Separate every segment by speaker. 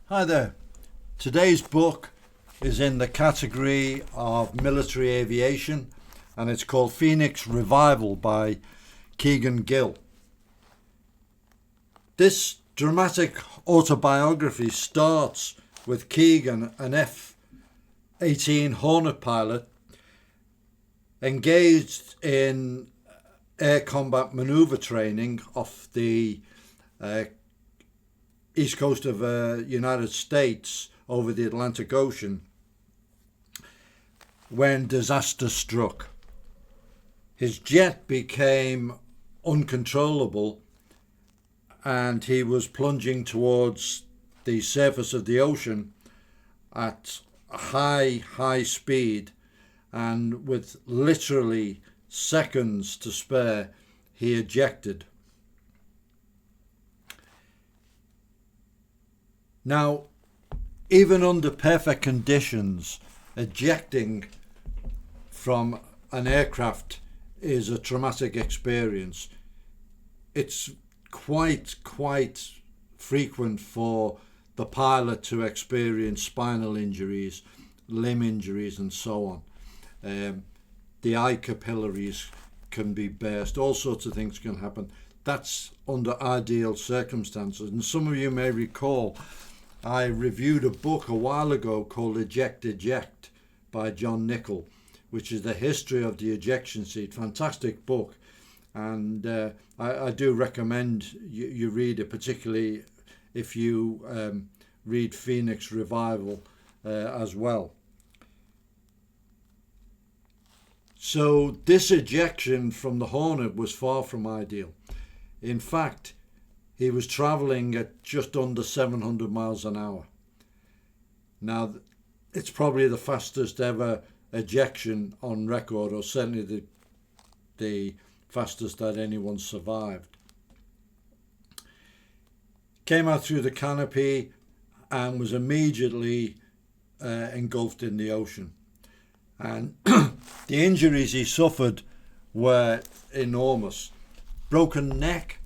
Speaker 1: Hi there. Today's book is in the category of military aviation and it's called Phoenix Revival by Kegan Gill. This dramatic autobiography starts with Kegan, an F-18 Hornet pilot, engaged in air combat manoeuvre training off the east coast of United States over the Atlantic Ocean when disaster struck. His jet became uncontrollable and he was plunging towards the surface of the ocean at a high speed, and with literally seconds to spare, he ejected. Now, even under perfect conditions, ejecting from an aircraft is a traumatic experience. It's quite frequent for the pilot to experience spinal injuries, limb injuries and so on. The eye capillaries can be burst, all sorts of things can happen. That's under ideal circumstances. And some of you may recall I reviewed a book a while ago called Eject by John Nichol, which is the history of the ejection seat. Fantastic book, and I do recommend you read it, particularly if you read Phoenix Revival as well. So this ejection from the Hornet was far from ideal. In fact, he was travelling at just under 700 miles an hour. Now, it's probably the fastest ever ejection on record, or certainly the fastest that anyone survived. Came out through the canopy and was immediately engulfed in the ocean. And the injuries he suffered were enormous. Broken neck,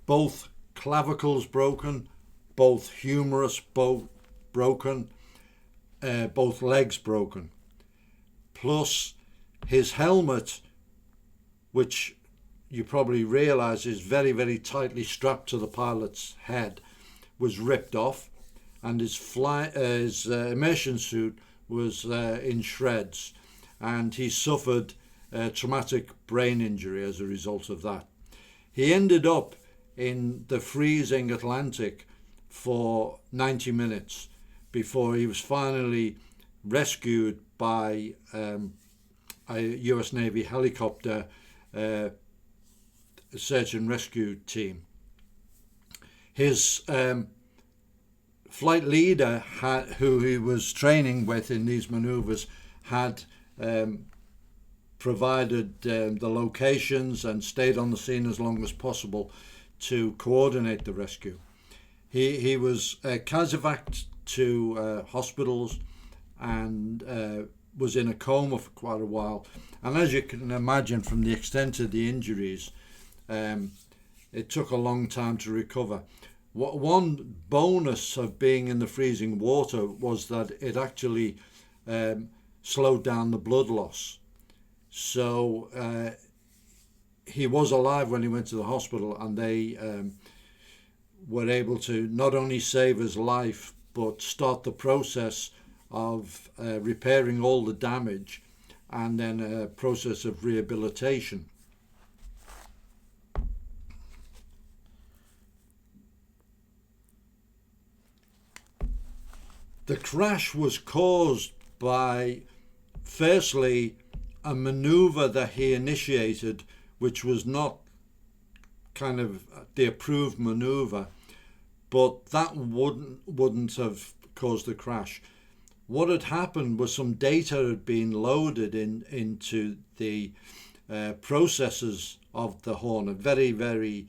Speaker 1: both clavicles broken, both humerus broken, both legs broken. Plus his helmet, which you probably realise is very tightly strapped to the pilot's head, was ripped off, and his immersion suit was in shreds, and he suffered a traumatic brain injury as a result of that. He ended up in the freezing Atlantic for 90 minutes before he was finally rescued by a US Navy helicopter search and rescue team. His flight leader, who he was training with in these manoeuvres, had provided the locations and stayed on the scene as long as possible to coordinate the rescue. He was casevaced to hospitals and was in a coma for quite a while. And as you can imagine from the extent of the injuries, it took a long time to recover. One bonus of being in the freezing water was that it actually slowed down the blood loss. So he was alive when he went to the hospital, and they were able to not only save his life but start the process of repairing all the damage, and then a process of rehabilitation. The crash was caused by, firstly, a manoeuvre that he initiated, which was not kind of the approved manoeuvre, but that wouldn't have caused the crash. What had happened was some data had been loaded into the processors of the Hornet, very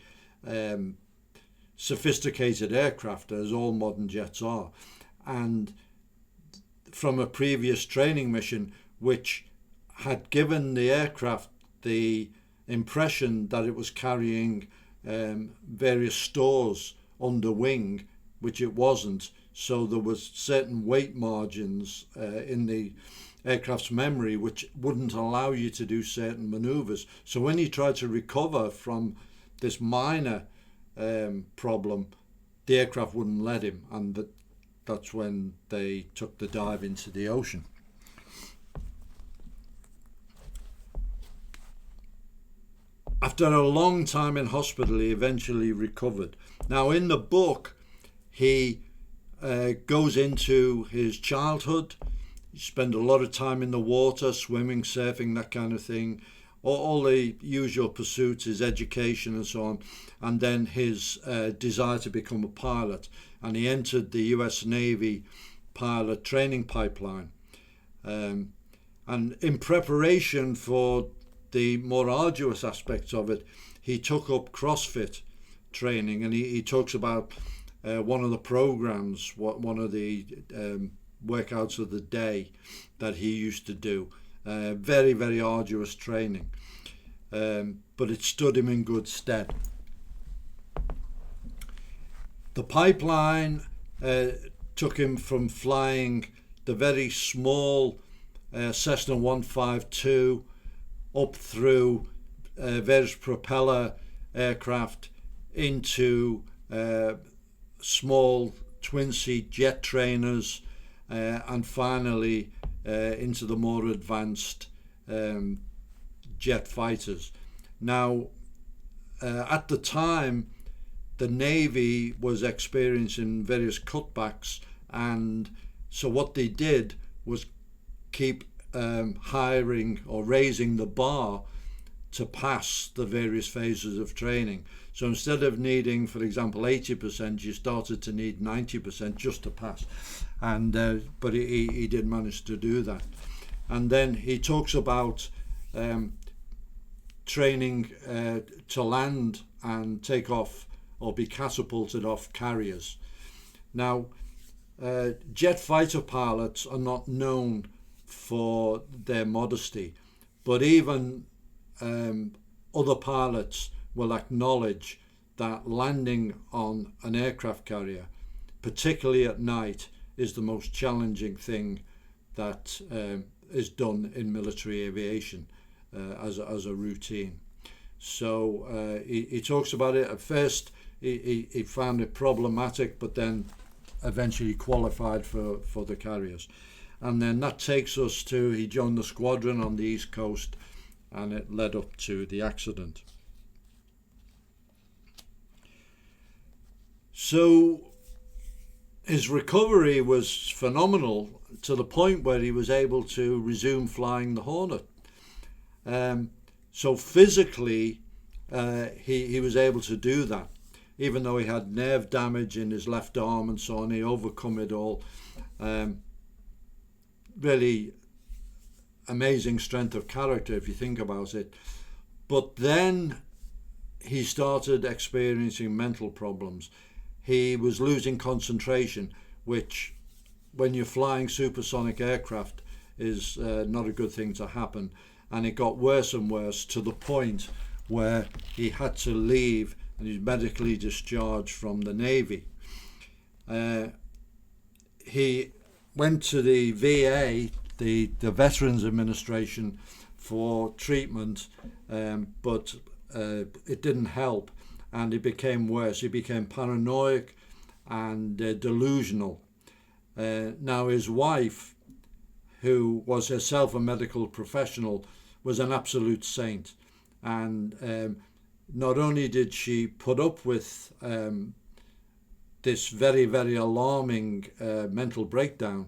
Speaker 1: sophisticated aircraft, as all modern jets are, and from a previous training mission which had given the aircraft the impression that it was carrying various stores under wing, which it wasn't. so there was certain weight margins in the aircraft's memory which wouldn't allow you to do certain maneuvers. So when he tried to recover from this minor problem, the aircraft wouldn't let him, and that's when they took the dive into the ocean. After a long time in hospital, he eventually recovered. Now, in the book, he goes into his childhood. He spent a lot of time in the water, swimming, surfing, that kind of thing. All the usual pursuits, his education and so on. And then his desire to become a pilot. And he entered the US Navy pilot training pipeline. And in preparation for the more arduous aspects of it, he took up CrossFit training, and he talks about one of the programs, one of the workouts of the day that he used to do. Very, very arduous training, but it stood him in good stead. The pipeline took him from flying the very small Cessna 152 up through various propeller aircraft into small twin-seat jet trainers, and finally into the more advanced jet fighters. Now, at the time, the Navy was experiencing various cutbacks, and so what they did was keep hiring or raising the bar to pass the various phases of training. So instead of needing, for example, 80%, you started to need 90% just to pass. And but he did manage to do that. And then he talks about training to land and take off or be catapulted off carriers. Now, jet fighter pilots are not known for their modesty, but even other pilots will acknowledge that landing on an aircraft carrier, particularly at night, is the most challenging thing that is done in military aviation as a routine. So he talks about it. At first he found it problematic, but then eventually qualified for the carriers. And then that takes us to, he joined the squadron on the East Coast, and it led up to the accident. So his recovery was phenomenal, to the point where he was able to resume flying the Hornet. So physically, he was able to do that. Even though he had nerve damage in his left arm and so on, he overcome it all. Really amazing strength of character if you think about it. But then he started experiencing mental problems. He was losing concentration, which when you're flying supersonic aircraft is not a good thing to happen. And it got worse and worse, to the point where he had to leave and he was medically discharged from the Navy. He went to the VA, the Veterans Administration, for treatment, but it didn't help, and it became worse. He became paranoid and delusional. Now his wife, who was herself a medical professional, was an absolute saint, and not only did she put up with this very, very alarming mental breakdown,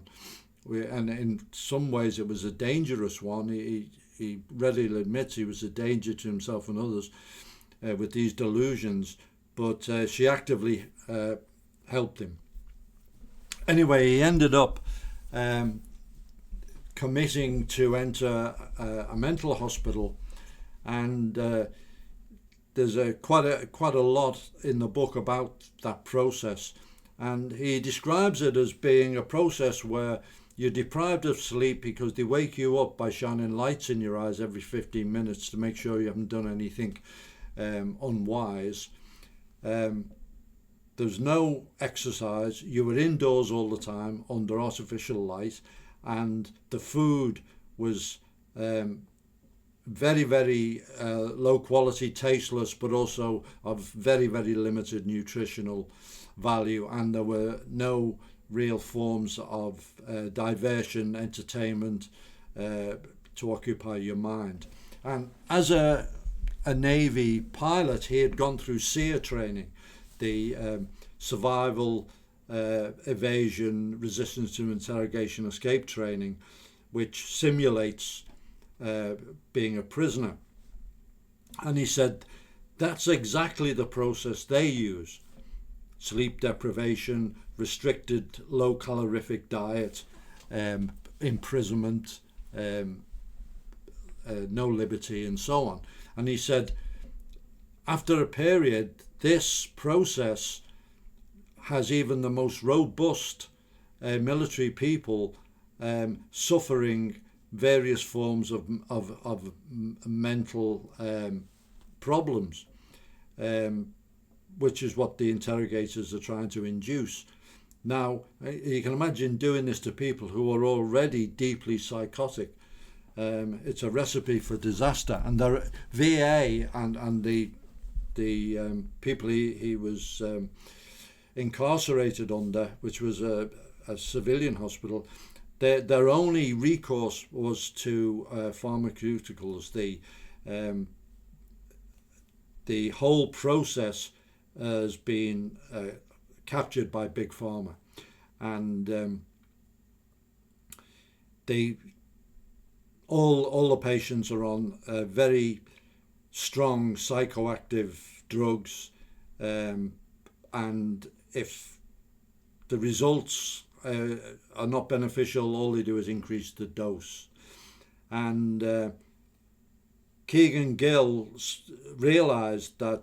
Speaker 1: and in some ways it was a dangerous one. He readily admits he was a danger to himself and others with these delusions, but she actively helped him. Anyway, he ended up committing to enter a mental hospital, and there's quite a lot in the book about that process, and he describes it as being a process where you're deprived of sleep because they wake you up by shining lights in your eyes every 15 minutes to make sure you haven't done anything unwise. There's no exercise. You were indoors all the time under artificial light, and the food was very, very low quality, tasteless, but also of very, very limited nutritional value. And there were no real forms of diversion, entertainment to occupy your mind. And as a Navy pilot, he had gone through SEER training, the survival, evasion, resistance to interrogation, escape training, which simulates being a prisoner. And he said that's exactly the process they use. Sleep deprivation, restricted low calorific diet, imprisonment, no liberty, and so on. And he said after a period, this process has even the most robust military people suffering various forms of mental problems, which is what the interrogators are trying to induce. Now, you can imagine doing this to people who are already deeply psychotic. It's a recipe for disaster. And the VA and the people he was incarcerated under, which was a civilian hospital, their only recourse was to pharmaceuticals. The whole process has been captured by Big Pharma, and all the patients are on very strong psychoactive drugs, and if the results are not beneficial, all they do is increase the dose. And Kegan Gill realised that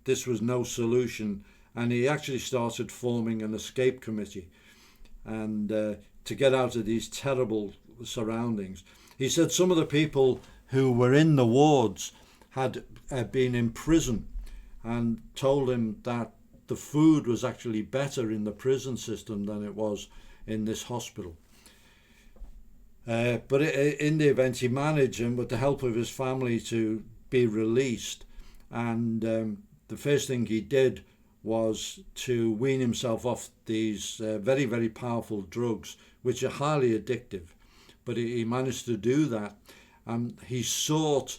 Speaker 1: this was no solution, and he actually started forming an escape committee and to get out of these terrible surroundings. He said some of the people who were in the wards had been in prison, and told him that the food was actually better in the prison system than it was in this hospital. But in the event, he managed, and with the help of his family, to be released. And the first thing he did was to wean himself off these very, very powerful drugs, which are highly addictive. But he managed to do that. He sought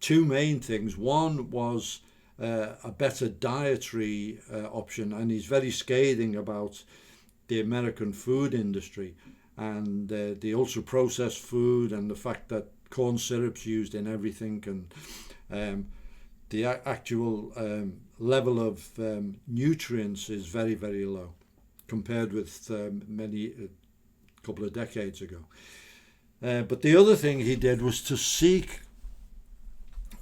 Speaker 1: two main things. One was a better dietary option, and he's very scathing about the American food industry and the ultra processed food, and the fact that corn syrup's used in everything, and the actual level of nutrients is very, very low compared with many couple of decades ago. But the other thing he did was to seek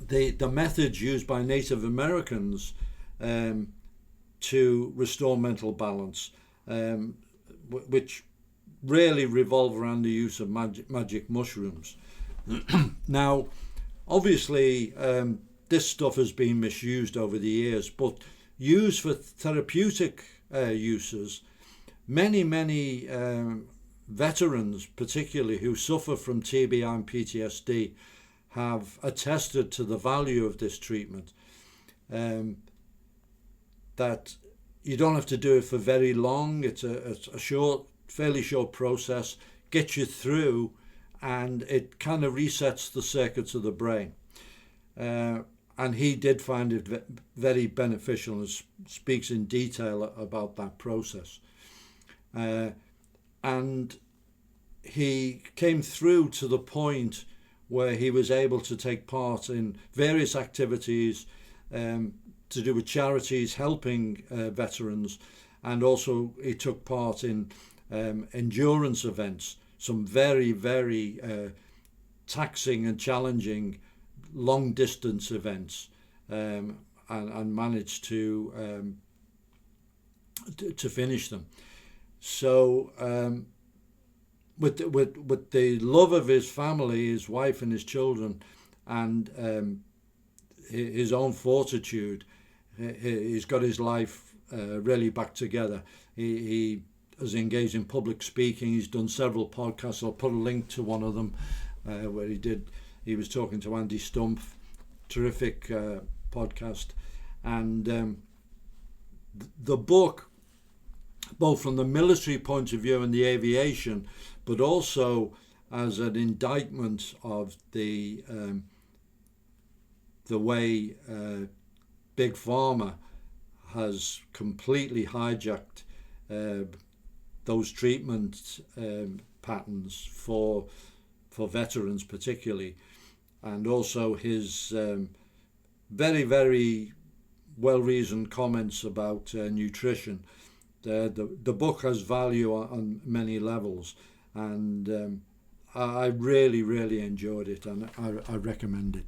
Speaker 1: the methods used by Native Americans to restore mental balance, which really revolve around the use of magic mushrooms. Now, obviously, this stuff has been misused over the years, but used for therapeutic uses, many veterans, particularly who suffer from TBI and PTSD, have attested to the value of this treatment. That you don't have to do it for very long. It's a short, fairly short process, gets you through, and it kind of resets the circuits of the brain. And he did find it very beneficial, and speaks in detail about that process. And he came through to the point where he was able to take part in various activities to do with charities helping veterans, and also he took part in endurance events, some very, very taxing and challenging long distance events, and managed to finish them. So with the love of his family, his wife and his children, and his own fortitude, he's got his life really back together. He has engaged in public speaking. He's done several podcasts. I'll put a link to one of them where he was talking to Andy Stumpf. Terrific podcast. And the book, both from the military point of view and the aviation, but also as an indictment of the way Big Pharma has completely hijacked those treatment patterns for veterans particularly, and also his very, very well-reasoned comments about nutrition. The book has value on many levels, and I really, really enjoyed it, and I recommend it.